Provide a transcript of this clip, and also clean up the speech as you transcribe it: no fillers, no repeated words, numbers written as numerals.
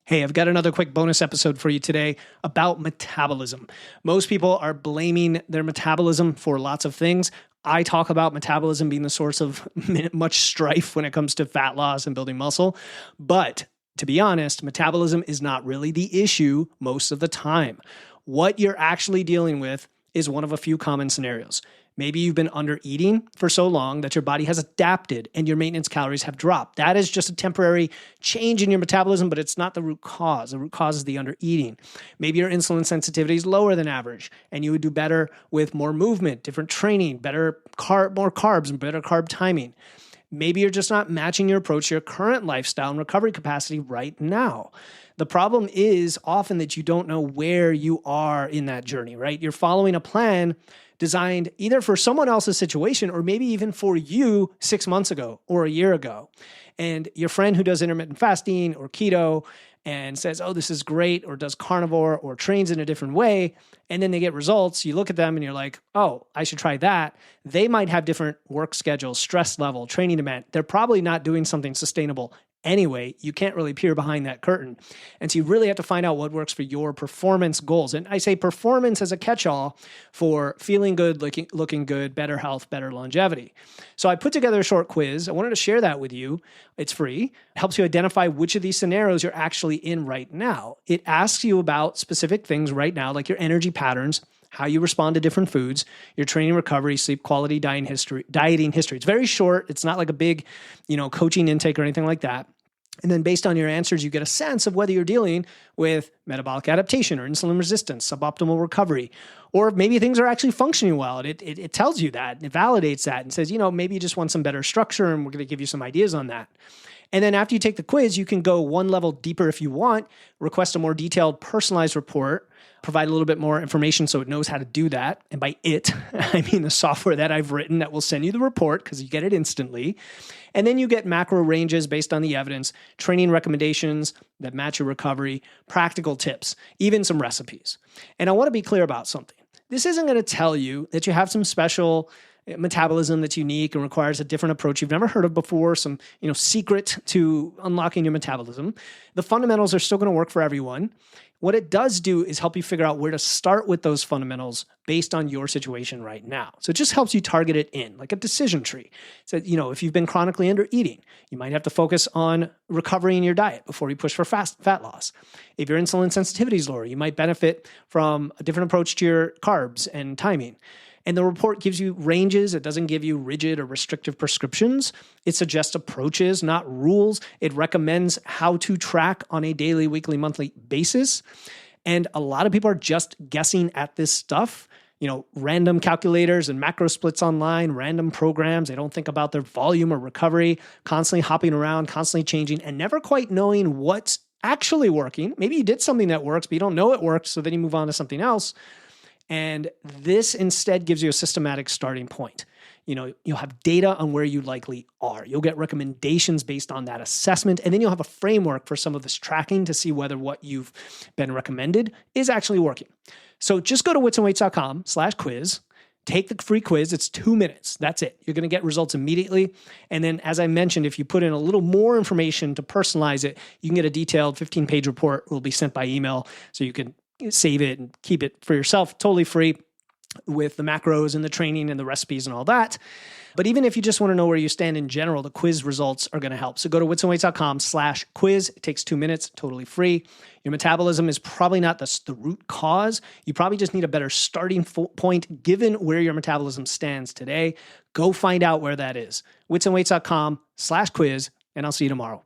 Hey, I've got another quick bonus episode for you today about metabolism. Most people are blaming their metabolism for lots of things. I talk about metabolism being the source of much strife when it comes to fat loss and building muscle. But to be honest, metabolism is not really the issue most of the time. What you're actually dealing with is one of a few common scenarios. Maybe you've been under eating for so long that your body has adapted and your maintenance calories have dropped. That is just a temporary change in your metabolism, but it's not the root cause. The root cause is the under eating. Maybe your insulin sensitivity is lower than average and you would do better with more movement, different training, more carbs and better carb timing. Maybe you're just not matching your approach to your current lifestyle and recovery capacity right now. The problem is often that you don't know where you are in that journey, right? You're following a plan designed either for someone else's situation or maybe even for you 6 months ago or a year ago. And your friend who does intermittent fasting or keto and says, oh, this is great, or does carnivore or trains in a different way, and then they get results, you look at them and you're like, oh, I should try that. They might have different work schedules, stress level, training demand. They're probably not doing something sustainable anyway. You can't really peer behind that curtain. And so you really have to find out what works for your performance goals. And I say performance as a catch-all for feeling good, looking good, better health, better longevity. So I put together a short quiz. I wanted to share that with you. It's free. It helps you identify which of these scenarios you're actually in right now. It asks you about specific things right now, like your energy patterns, how you respond to different foods, your training recovery, sleep quality, dieting history. It's very short. It's not like a big, coaching intake or anything like that. And then based on your answers, you get a sense of whether you're dealing with metabolic adaptation or insulin resistance, suboptimal recovery, or maybe things are actually functioning well. And it tells you that, it validates that and says, maybe you just want some better structure and we're going to give you some ideas on that. And then after you take the quiz, you can go one level deeper if you want, request a more detailed personalized report, provide a little bit more information so it knows how to do that. And by it, I mean the software that I've written that will send you the report because you get it instantly. And then you get macro ranges based on the evidence, training recommendations that match your recovery, practical tips, even some recipes. And I want to be clear about something. This isn't going to tell you that you have some special metabolism that's unique and requires a different approach you've never heard of before, some secret to unlocking your metabolism. The fundamentals are still going to work for everyone. What it does do is help you figure out where to start with those fundamentals based on your situation right now. So it just helps you target it in, like a decision tree. So, if you've been chronically under eating, you might have to focus on recovery in your diet before you push for fat loss. If your insulin sensitivity is lower, you might benefit from a different approach to your carbs and timing. And the report gives you ranges. It doesn't give you rigid or restrictive prescriptions. It suggests approaches, not rules. It recommends how to track on a daily, weekly, monthly basis. And a lot of people are just guessing at this stuff. Random calculators and macro splits online, random programs. They don't think about their volume or recovery, constantly hopping around, constantly changing, and never quite knowing what's actually working. Maybe you did something that works, but you don't know it works, so then you move on to something else. And this instead gives you a systematic starting point. You'll have data on where you likely are. You'll get recommendations based on that assessment, and then you'll have a framework for some of this tracking to see whether what you've been recommended is actually working. So just go to witsandweights.com/quiz. Take the free quiz. It's 2 minutes. That's it. You're going to get results immediately. And then, as I mentioned, if you put in a little more information to personalize it, you can get a detailed 15-page report. It will be sent by email, so you can save it and keep it for yourself, totally free with the macros and the training and the recipes and all that. But even if you just want to know where you stand in general, the quiz results are going to help. So go to witsandweights.com/quiz. It takes 2 minutes, totally free. Your metabolism is probably not the root cause. You probably just need a better starting point given where your metabolism stands today. Go find out where that is. witsandweights.com/quiz, and I'll see you tomorrow.